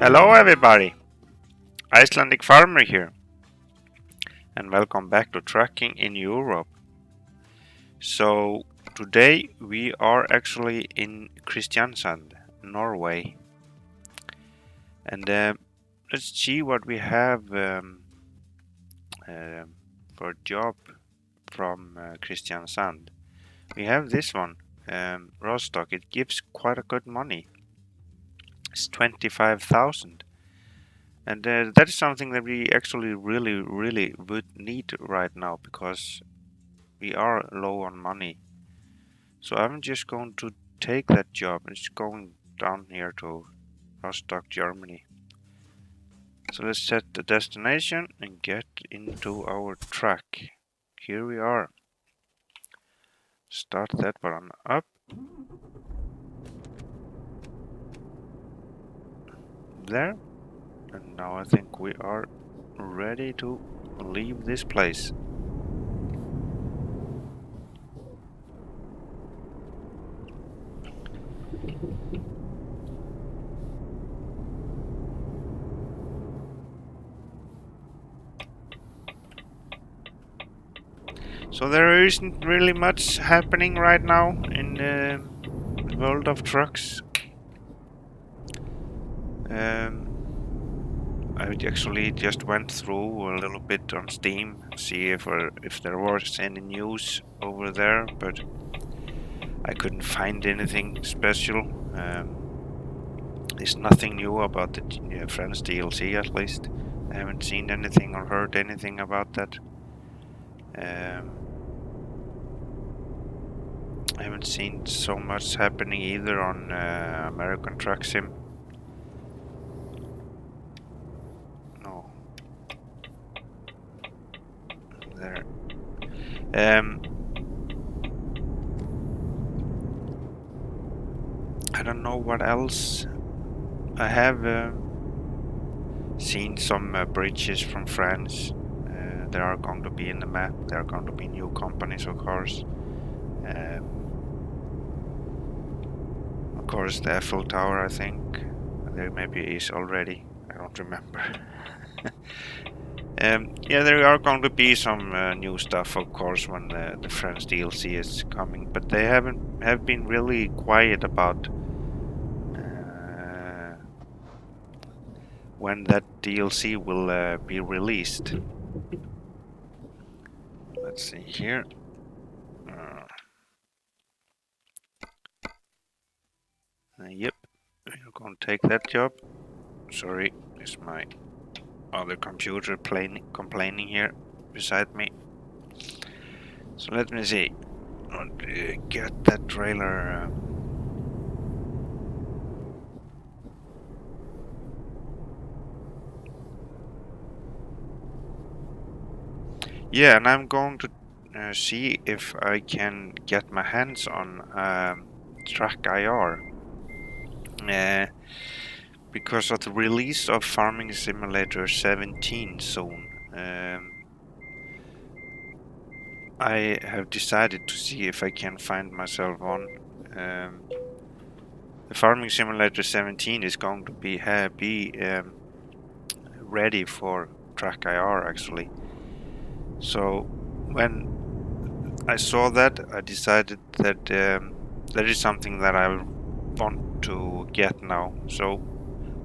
Hello everybody, Icelandic Farmer here, and welcome back to Trucking in Europe. So today we are actually in Kristiansand, Norway, and let's see what we have for a job from Kristiansand. We have this one, Rostock. It gives quite a good money. It's 25,000. And that is something that we actually really would need right now because we are low on money. So I'm just going to take that job. It's going down here to Rostock, Germany. So let's set the destination and get into our truck. Here we are. Start that button up. There. And now I think we are ready to leave this place. So there isn't really much happening right now in the world of trucks. I actually just went through a little bit on Steam, see if there was any news over there, but I couldn't find anything special. There's nothing new about the Friends DLC, at least. I haven't seen anything or heard anything about that. I haven't seen so much happening either on American Truck Sim. No. There. I don't know what else. I have seen some bridges from France. There are going to be in the map. There are going to be new companies, of course. Of course, the Eiffel Tower, I think. There maybe is already. I don't remember. Yeah, there are going to be some new stuff, of course, when the French DLC is coming. But they have been really quiet about when that DLC will be released. Let's see here. Yep, we're going to take that job. Sorry, it's my other computer complaining here beside me. So let me see. Get that trailer. Yeah, and I'm going to see if I can get my hands on Track IR. Because of the release of Farming Simulator 17 soon, I have decided to see if I can find myself on. The Farming Simulator 17 is going to be ready for Track IR actually. So when I saw that, I decided that that is something that I want to get now. So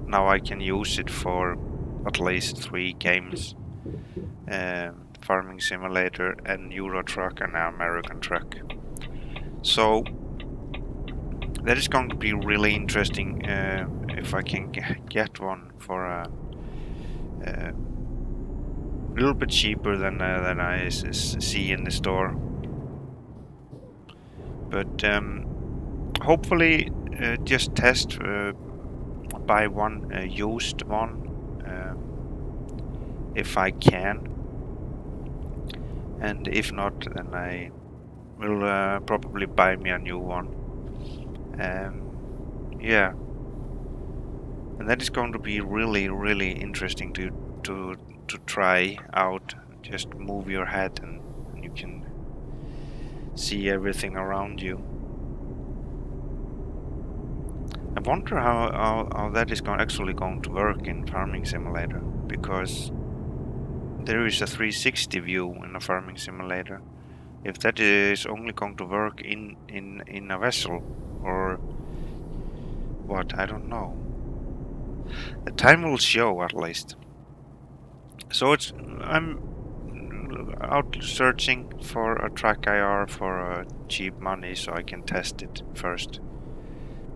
now I can use it for at least 3 games. Farming Simulator and Euro Truck and American Truck. So that is going to be really interesting if I can get one for a little bit cheaper than I see in the store. But hopefully just test buy one used one if I can, and if not, then I will probably buy me a new one. Yeah, and that is going to be really interesting to try out. Just move your head and you can see everything around you. I wonder how that is actually going to work in Farming Simulator, because there is a 360 view in a Farming Simulator. If that is only going to work in a vessel, or what, I don't know. The time will show, at least. So I'm out searching for a track IR for cheap money, so I can test it first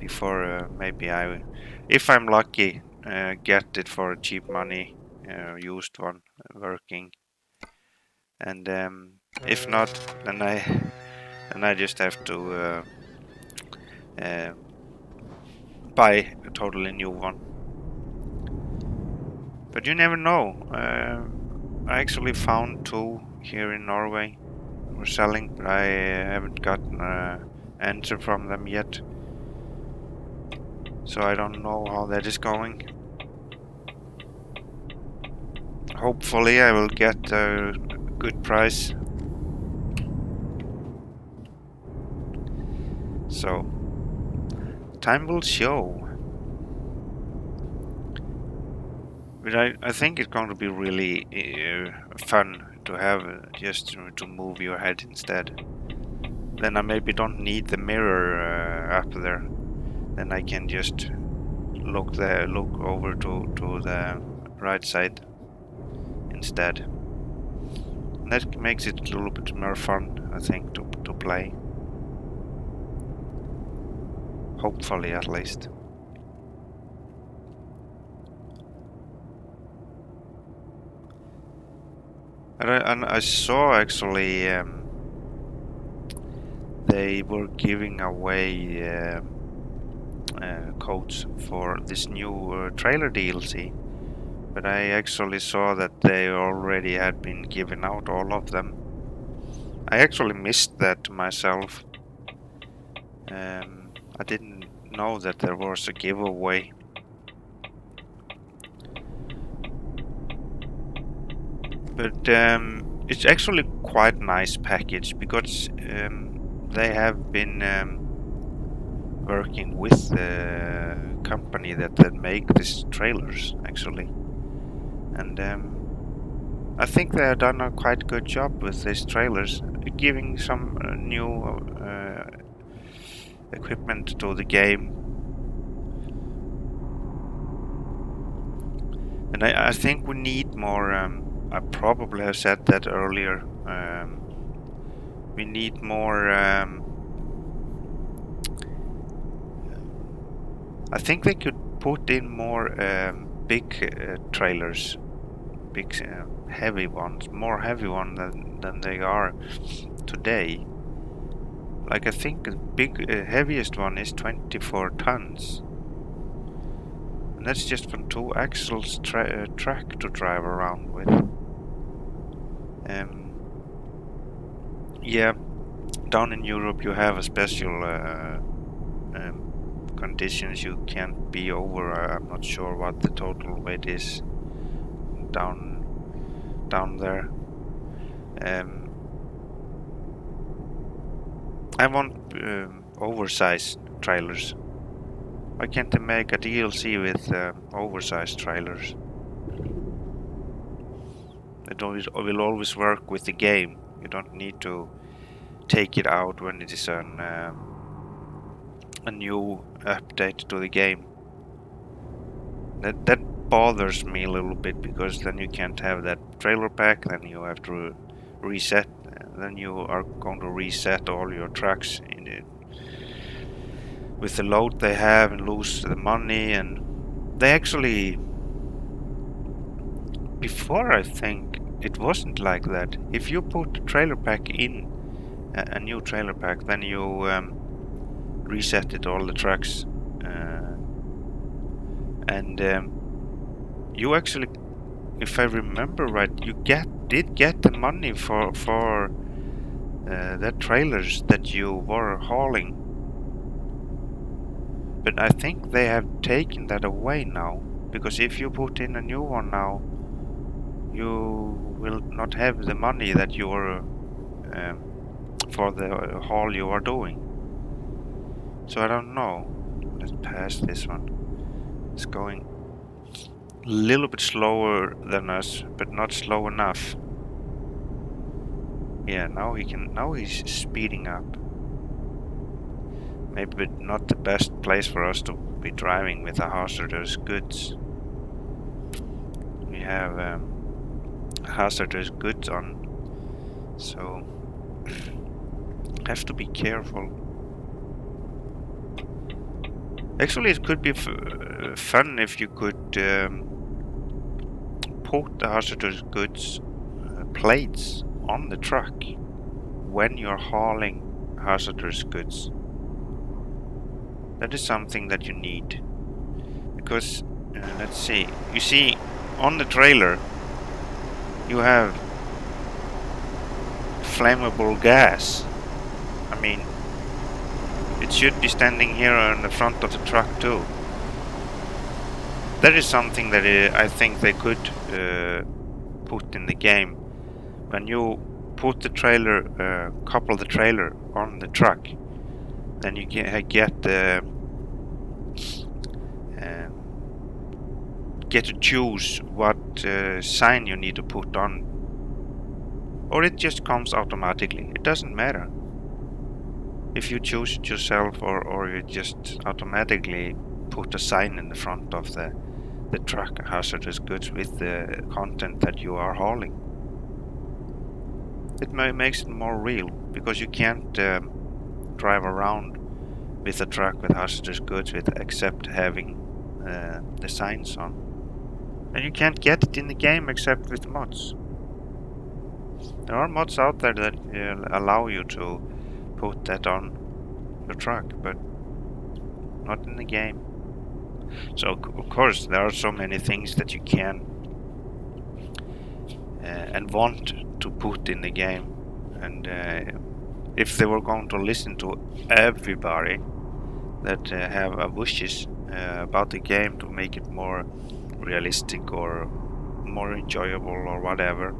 before maybe if I'm lucky, get it for cheap money, used one working, and if not, then I just have to uh, buy a totally new one. But you never know. I actually found two here in Norway. We're selling, but I haven't gotten an answer from them yet. So I don't know how that is going. Hopefully I will get a good price. So time will show. But I think it's going to be really fun to have just to move your head instead. Then I maybe don't need the mirror up there. Then I can just look over to the right side instead. And that makes it a little bit more fun, I think, to play. Hopefully, at least. And I saw actually they were giving away codes for this new trailer DLC, but I actually saw that they already had been giving out all of them. I actually missed that myself. I didn't know that there was a giveaway. But it's actually quite nice package, because they have been working with the company that make these trailers, actually. And I think they have done a quite good job with these trailers, giving some new equipment to the game. And I think we need more, I probably have said that earlier, we need more, I think they could put in more big trailers, big heavy ones, more heavy ones than they are today. Like I think the big heaviest one is 24 tons. And that's just for 2 axles track to drive around with. Yeah, down in Europe you have a special conditions you can't be over. I'm not sure what the total weight is down there. I want oversized trailers. Why can't they make a DLC with oversized trailers? It will always work with the game. You don't need to take it out when it is a new update to the game. That bothers me a little bit, because then you can't have that trailer pack, then you have to reset, then you are going to reset all your trucks in it with the load they have and lose the money. And they actually, before, I think it wasn't like that. If you put a trailer pack in, a new trailer pack, then you reset all the trucks, and you actually, if I remember right, you did get the money for the trailers that you were hauling. But I think they have taken that away now, because if you put in a new one now, you will not have the money that you were for the haul you are doing. So I don't know. Let's pass this one. It's going a little bit slower than us, but not slow enough. Yeah, now he's speeding up. Maybe not the best place for us to be driving with the hazardous goods. We have hazardous goods on, so have to be careful. Actually, it could be fun if you could put the hazardous goods plates on the truck when you're hauling hazardous goods. That is something that you need, because let's see, you see on the trailer you have flammable gas. I mean, it should be standing here on the front of the truck too. That is something that I think they could put in the game. When you put the trailer, couple the trailer on the truck, then you get to choose what sign you need to put on, or it just comes automatically. It doesn't matter if you choose it yourself, or you just automatically put a sign in the front of the truck, hazardous goods, with the content that you are hauling. It makes it more real, because you can't drive around with a truck with hazardous goods except having the signs on. And you can't get it in the game except with mods. There are mods out there that allow you to put that on your truck, but not in the game. So of course there are so many things that you can and want to put in the game, and if they were going to listen to everybody that have wishes about the game to make it more realistic or more enjoyable or whatever,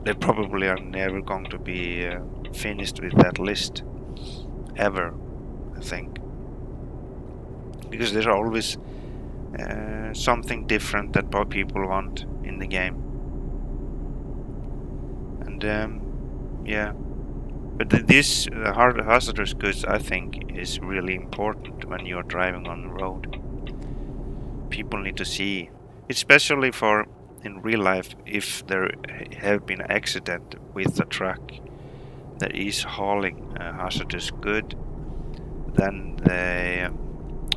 they probably are never going to be finished with that list ever, I think, because there's always something different that people want in the game. And yeah, but this hazardous goods, I think, is really important when you're driving on the road. People need to see, especially in real life, if there have been an accident with a truck that is hauling hazardous good, then the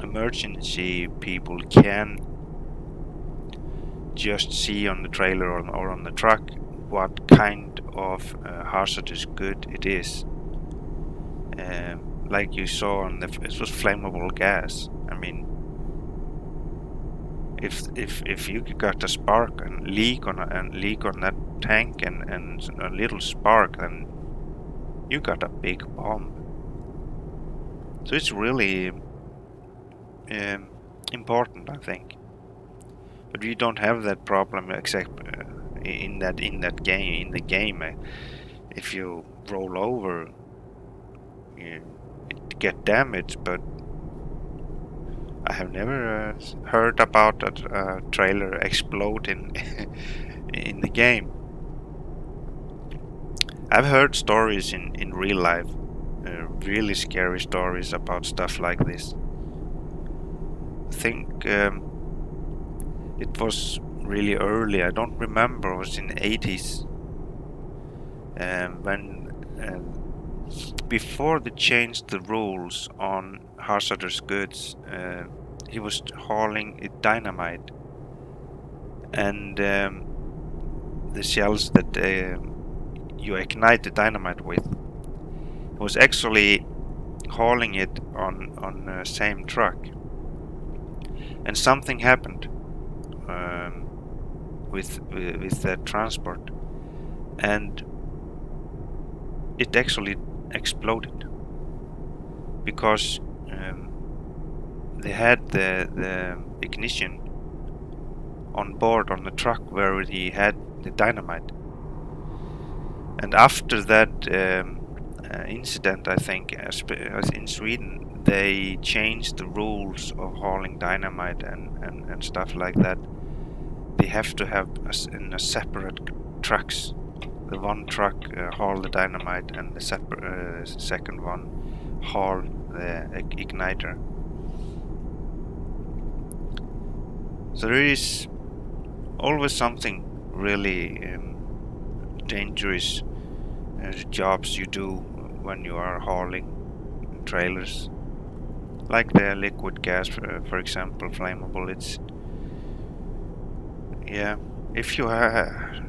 emergency people can just see on the trailer or on the truck what kind of hazardous good it is. Like you saw on it was flammable gas. I mean, if you got a spark and leak on that tank and a little spark, then you got a big bomb. So it's really important, I think. But we don't have that problem except in that game. In the game, if you roll over, it get damaged. But I have never heard about a trailer exploding in the game. I've heard stories in real life, really scary stories about stuff like this. I think it was really early. I don't remember. It was in the 80s, when before they changed the rules on hazardous goods. He was hauling dynamite, and the shells that you ignite the dynamite with. He was actually hauling it on the same truck, and something happened with that transport, and it actually exploded because they had the ignition on board on the truck where he had the dynamite. And after that incident, I think in Sweden they changed the rules of hauling dynamite and stuff like that. They have to have in a separate trucks. The one truck haul the dynamite and the second one haul the igniter. So there is always something really dangerous jobs you do when you are hauling trailers, like the liquid gas, for example, flammable. It's if you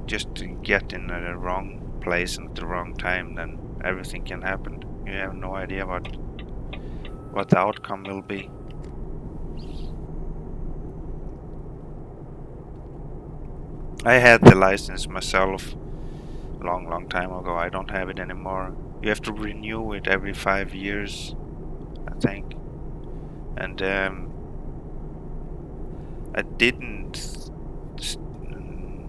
just get in the wrong place at the wrong time, then everything can happen. You have no idea what the outcome will be. I had the license myself long time ago. I don't have it anymore. You have to renew it every 5 years, I think. And I didn't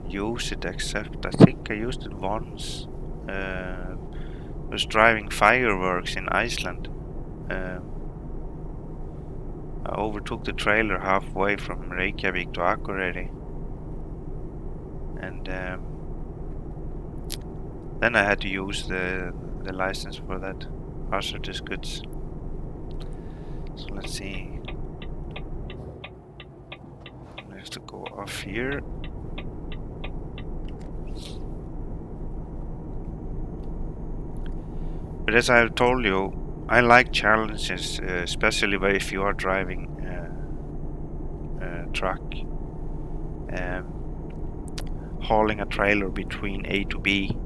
use it, except I think I used it once. I was driving fireworks in Iceland. I overtook the trailer halfway from Reykjavik to Akureyri, and then I had to use the license for that hazardous goods. So let's see. I have to go off here. But as I've told you, I like challenges, especially if you are driving a truck, hauling a trailer between A to B.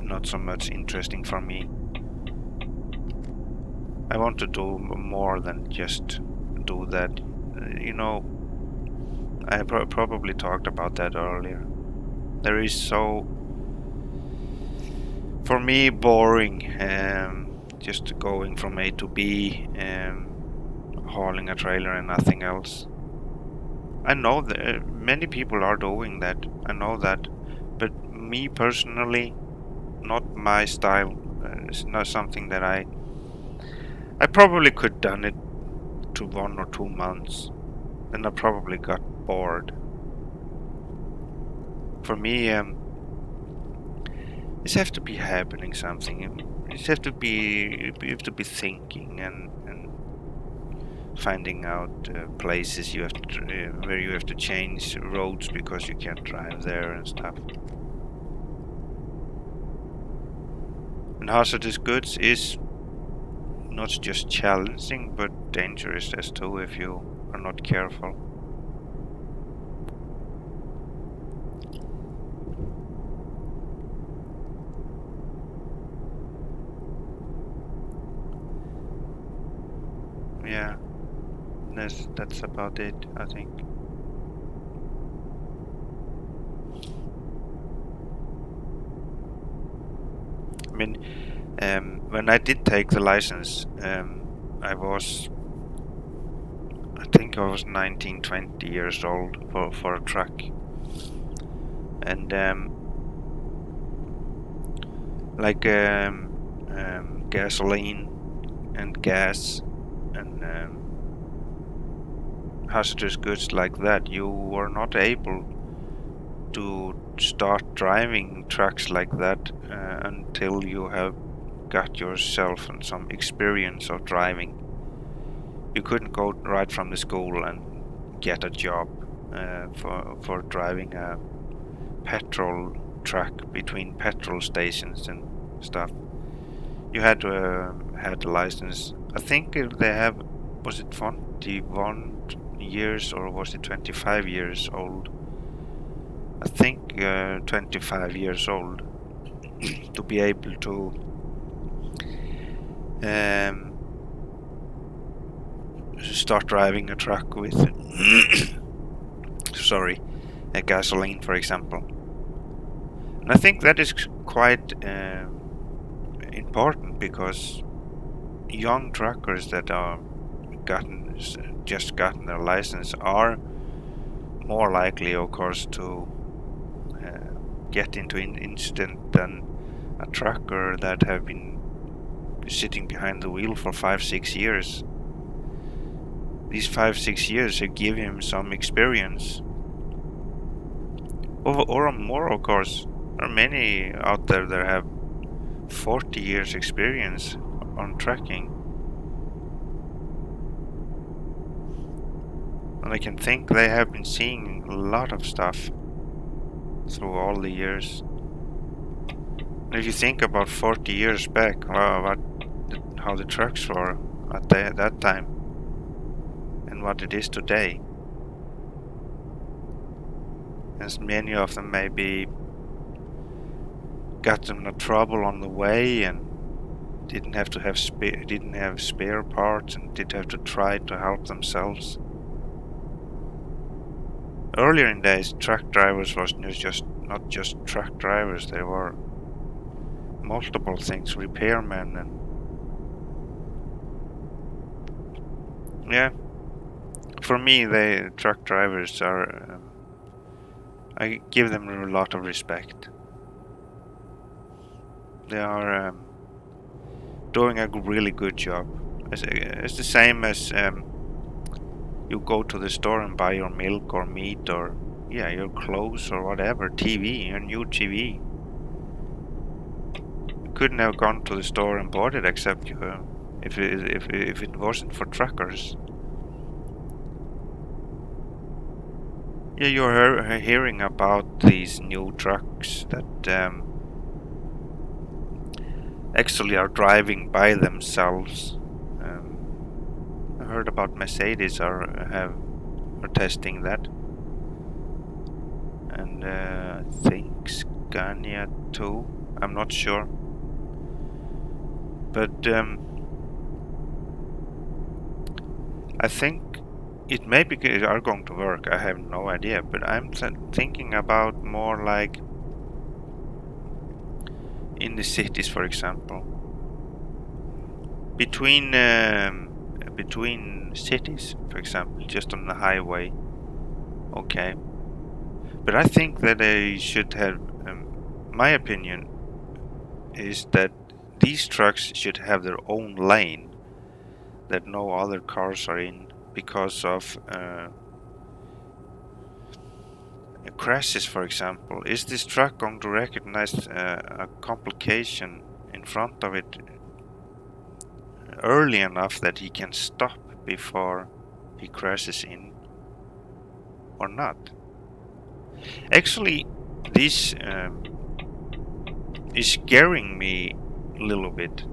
Not so much interesting for me. I want to do more than just do that. You know, I probably talked about that earlier. There is so, for me, boring just going from A to B, hauling a trailer and nothing else. I know that many people are doing that, I know that, but me personally, not my style. It's not something that I probably could done it to 1 or 2 months, then I probably got bored. For me, it have to be happening something. You have to be thinking and finding out places you have to where you have to change roads because you can't drive there and stuff. And hazardous goods is not just challenging but dangerous as too if you are not careful. Yeah, that's about it, I think. I mean, when I did take the license, I think I was 19, 20 years old for a truck. And like gasoline and gas and hazardous goods like that, you were not able to start driving trucks like that until you have got yourself and some experience of driving. You couldn't go right from the school and get a job for driving a petrol truck between petrol stations and stuff. You had to had a license. I think they have, was it 21 years or was it 25 years old? I think 25 years old to be able to start driving a truck with sorry, a gasoline, for example. And I think that is quite important because young truckers that are just gotten their license are more likely, of course, to get into an incident than a trucker that have been sitting behind the wheel for 5-6 years. These 5-6 years have given him some experience. Or more, of course. There are many out there that have 40 years experience on tracking. And I can think they have been seeing a lot of stuff through all the years. And if you think about 40 years back, how the trucks were at that time and what it is today, as many of them maybe got them in trouble on the way and didn't have spare parts and did have to try to help themselves. Earlier in days, truck drivers was not just truck drivers. There were multiple things, repairmen, and yeah. For me, the truck drivers are. I give them a lot of respect. They are doing a really good job. It's the same as you go to the store and buy your milk or meat or your clothes or whatever, TV, a new TV. You couldn't have gone to the store and bought it except if it wasn't for truckers. Yeah, you're hearing about these new trucks that actually are driving by themselves. I heard about Mercedes are testing that, and I think Scania too. I'm not sure, but I think it maybe are going to work. I have no idea, but I'm thinking about more like in the cities, for example, between cities, for example, just on the highway. Okay, but I think that they should have. My opinion is that these trucks should have their own lane that no other cars are in, because of crashes, for example. Is this truck going to recognize a complication in front of it early enough that he can stop before he crashes in, or not? Actually, this is scaring me a little bit.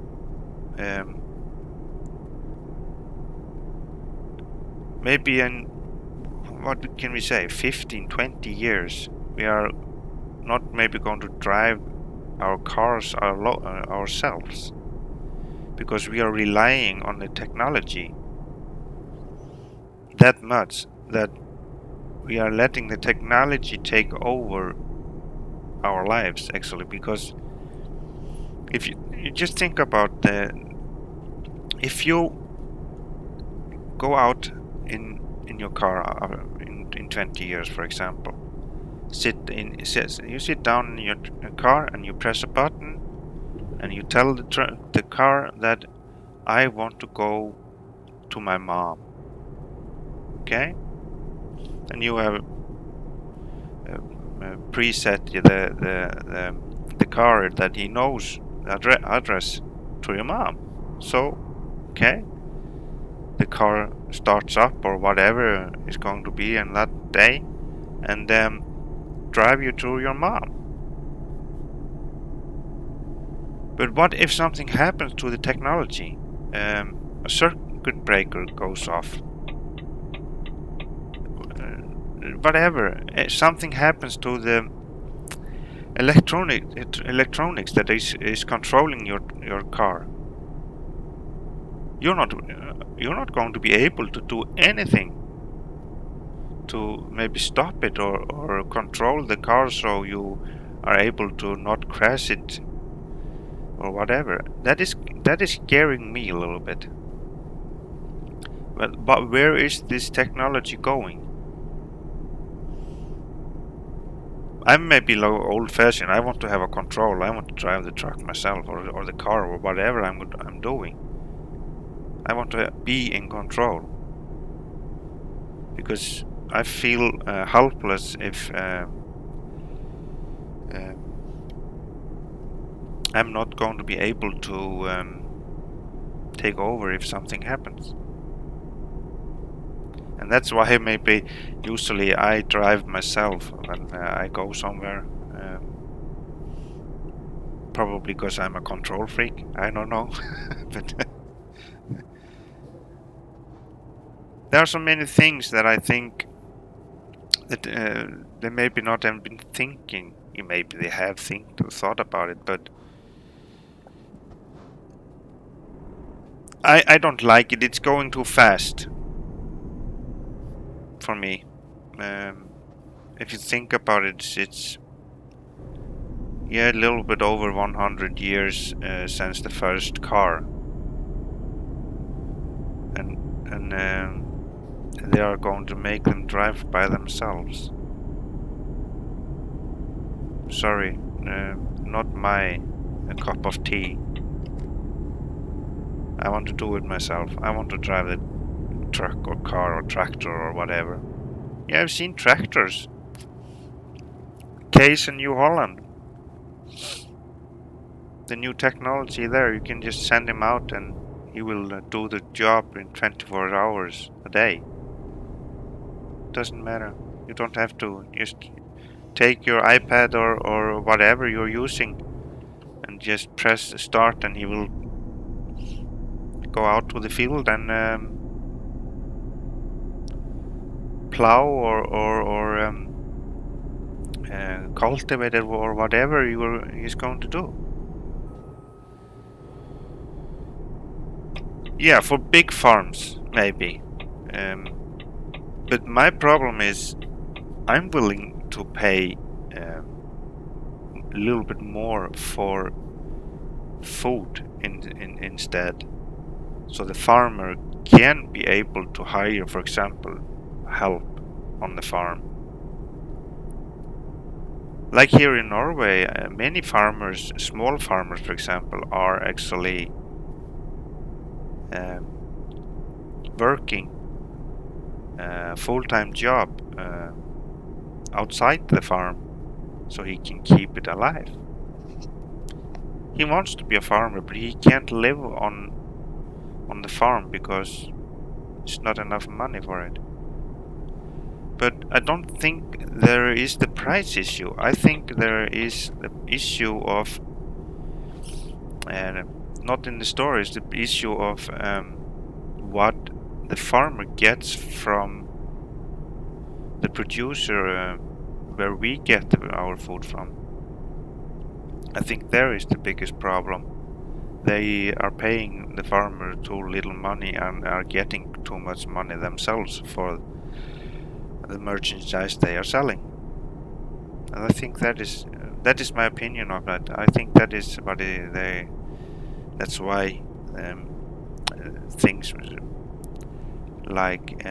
Maybe in, what can we say, 15-20 years, we are not maybe going to drive our cars ourselves, because we are relying on the technology that much that we are letting the technology take over our lives, actually. Because if you just think about if you go out in your car in 20 years, for example, you sit down in your car and you press a button and you tell the car that I want to go to my mom. Okay, and you have preset the car that he knows the address to your mom. So, okay, the car starts up or whatever is going to be in that day, and drive you to your mom. But what if something happens to the technology? A circuit breaker goes off. Whatever, something happens to the electronics that is controlling your car. You're not going to be able to do anything to maybe stop it or control the car so you are able to not crash it or whatever. That is scaring me a little bit. But where is this technology going? I'm maybe old-fashioned. I want to have a control. I want to drive the truck myself, or the car, or whatever I'm doing. I want to be in control, because I feel helpless if I'm not going to be able to take over if something happens. And that's why maybe usually I drive myself when I go somewhere. Probably because I'm a control freak. I don't know. But there are so many things that I think that they maybe not have been thinking. Maybe they have thought about it, but I don't like it. It's going too fast for me. If you think about it, it's a little bit over 100 years since the first car, and they are going to make them drive by themselves. Sorry, not my cup of tea. I want to do it myself. I want to drive the truck or car or tractor or whatever. Yeah, I've seen tractors. Case in New Holland. The new technology there, you can just send him out and he will do the job in 24 hours a day. Doesn't matter. You don't have to. Just take your iPad or whatever you're using and just press start, and he will go out to the field and plow or cultivate it or whatever he's going to do. Yeah, for big farms, maybe. But my problem is I'm willing to pay a little bit more for food instead. So the farmer can be able to hire, for example, help on the farm. Like here in Norway, many farmers, small farmers, for example, are actually working a full-time job outside the farm so he can keep it alive. He wants to be a farmer, but he can't live on the farm because it's not enough money for it. But I don't think there is the price issue. I think there is the issue of, not in the stories, the issue of what the farmer gets from the producer, where we get our food from. I think there is the biggest problem. They are paying the farmer too little money and are getting too much money themselves for the merchandise they are selling. And I think that is my opinion of that. I think that is what that's why things like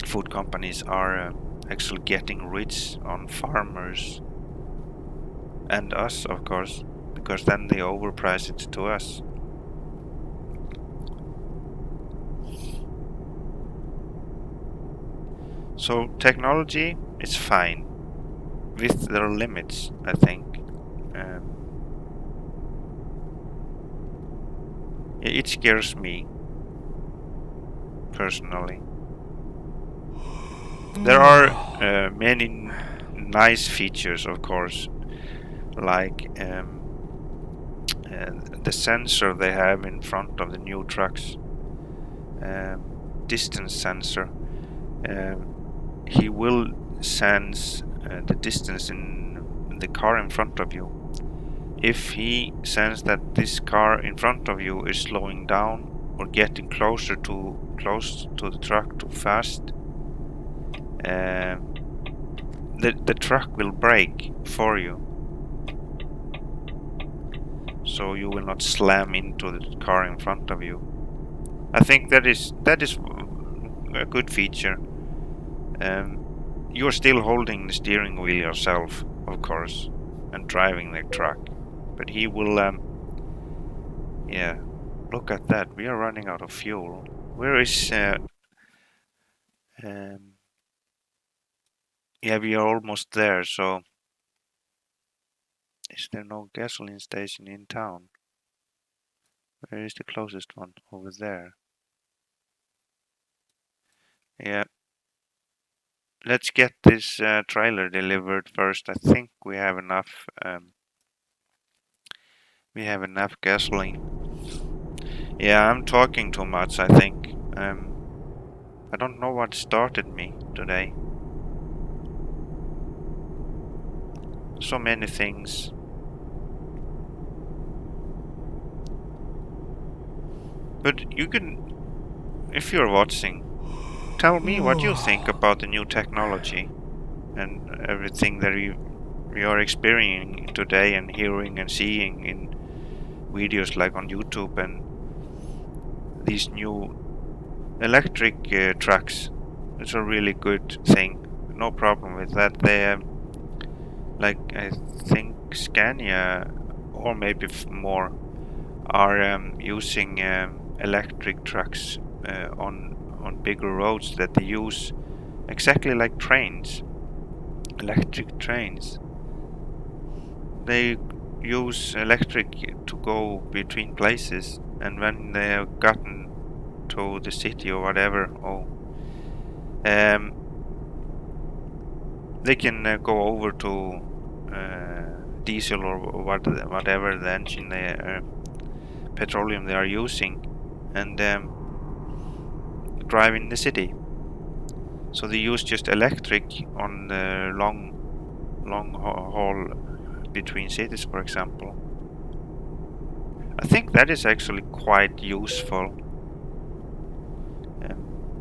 food companies are actually getting rich on farmers and us, of course, because then they overprice it to us. So technology is fine with their limits, I think. It scares me personally. There are many nice features, of course, like the sensor they have in front of the new trucks, distance sensor. He will sense the distance in the car in front of you. If he senses that this car in front of you is slowing down or getting close to the truck too fast, the truck will brake for you, so you will not slam into the car in front of you. I think that is a good feature. you're still holding the steering wheel yourself, of course, and driving the truck. But he will, yeah, look at that. We are running out of fuel. Where is, yeah, we are almost there, so is there no gasoline station in town? Where is the closest one? Over there. Yeah. Let's get this trailer delivered first. I think we have enough gasoline. Yeah, I'm talking too much, I think. I don't know what started me today. So many things. But you can, if you're watching, tell me what you think about the new technology and everything that we are experiencing today and hearing and seeing in videos like on YouTube and these new electric trucks. It's a really good thing. No problem with that. They like I think Scania or maybe more are using electric trucks on bigger roads that they use exactly like trains, electric trains. They use electric to go between places, and when they have gotten to the city or whatever, they can go over to diesel or whatever the engine petroleum they are using, and drive in the city. So they use just electric on the long haul between cities, for example. I think that is actually quite useful.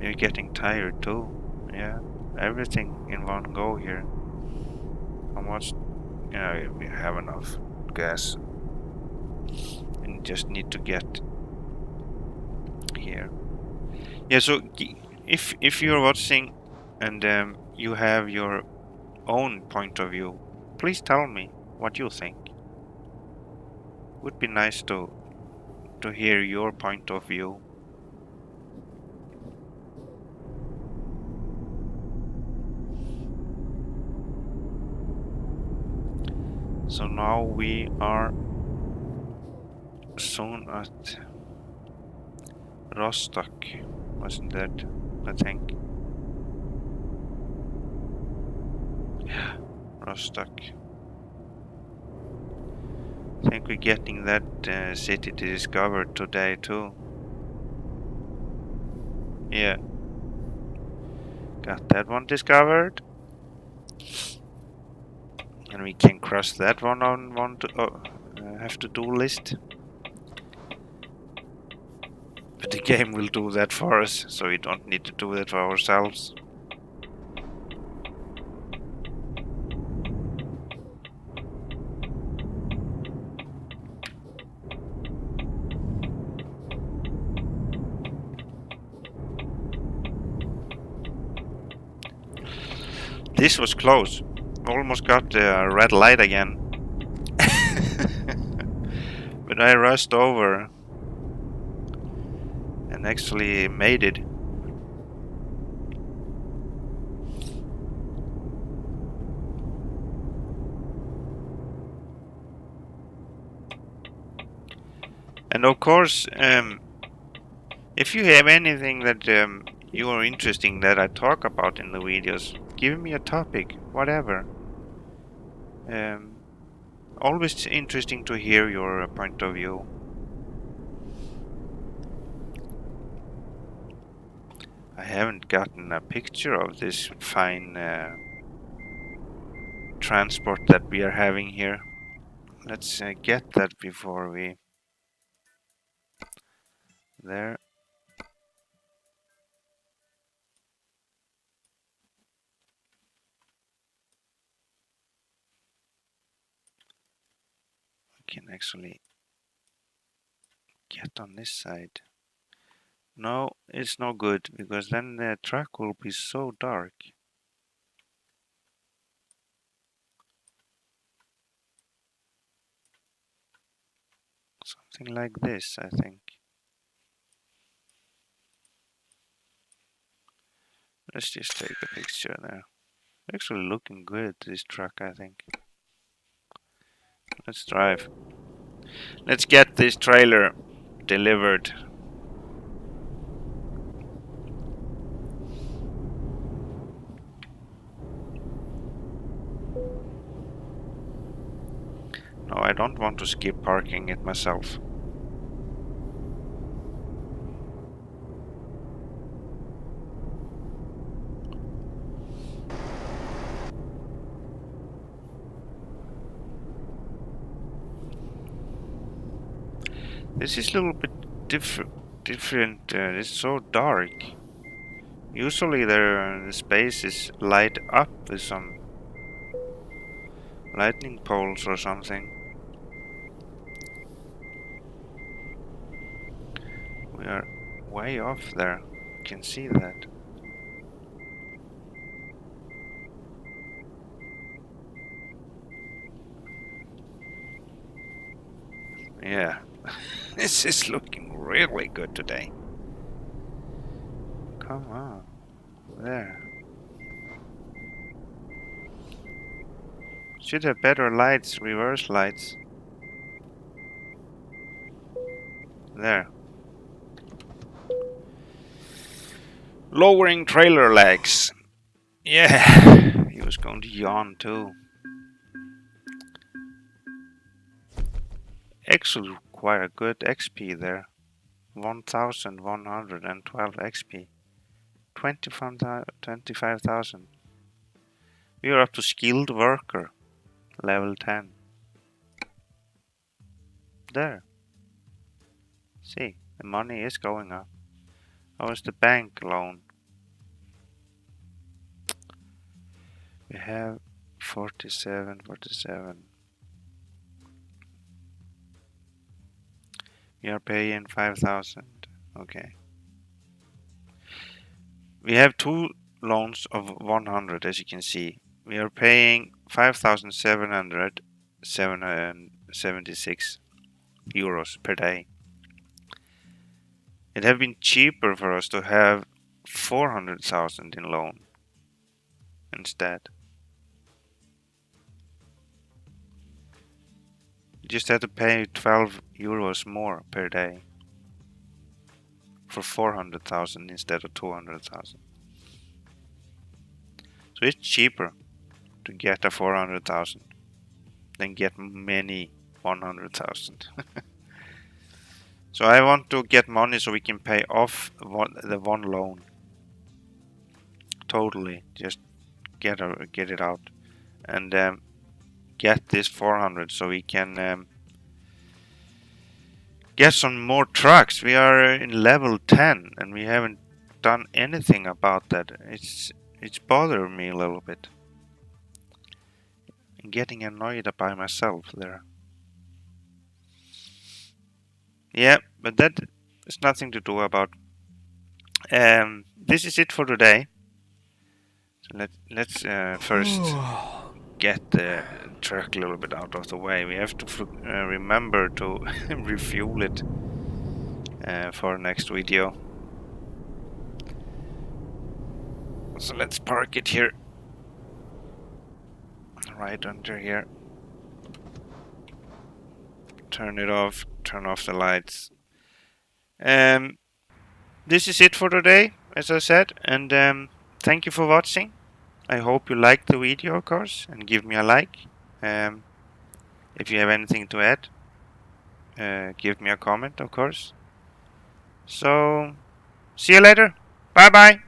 You're getting tired too. Yeah, everything in one go here. How much? Yeah, we have enough gas, and just need to get here. Yeah. So if you're watching and you have your own point of view, please tell me what you think. Would be nice to hear your point of view. So now we are soon at Rostock, wasn't that? I think. Yeah, Rostock. I think we're getting that city discovered today too. Yeah, got that one discovered. And we can cross that one on one to have to do list. But the game will do that for us, so we don't need to do that for ourselves. This was close. Almost got the red light again. But I rushed over and actually made it. And of course, if you have anything that you are interesting that I talk about in the videos, give me a topic, whatever. Always interesting to hear your point of view. I haven't gotten a picture of this fine transport that we are having here. Let's get that before we... There. We can actually get on this side. No, it's no good, because then the track will be so dark. Something like this, I think. Let's just take a picture there. Actually looking good, this truck, I think. Let's drive. Let's get this trailer delivered. No, I don't want to skip parking it myself. This is a little bit different. It's so dark. Usually the space is light up with some lightning poles or something. We are way off there. You can see that. Yeah, this is looking really good today. Come on, there. Should have better lights, reverse lights. There. Lowering trailer legs. Yeah, he was going to yawn too. Actually, quite a good XP there. 1112 XP. 25,000. We are up to skilled worker. Level 10. There. See, the money is going up. How is the bank loan? We have 47. We are paying 5,000. Okay. We have two loans of 100, as you can see. We are paying 5,776 euros per day. It have been cheaper for us to have 400,000 in loan instead. You just have to pay 12 euros more per day for 400,000 instead of 200,000. So it's cheaper to get a 400,000 than get many 100,000. So I want to get money so we can pay off the one loan. Totally, just get it out and get this 400 so we can get some more trucks. We are in level 10 and we haven't done anything about that. It's bothering me a little bit. I'm getting annoyed by myself there. Yeah, but that is nothing to do about. This is it for today. So let's first get the truck a little bit out of the way. We have to remember to refuel it for next video. So let's park it here, right under here. Turn it off, turn off the lights. This is it for today, as I said, and thank you for watching. I hope you liked the video, of course, and give me a like. If you have anything to add, give me a comment, of course. So, see you later. Bye bye.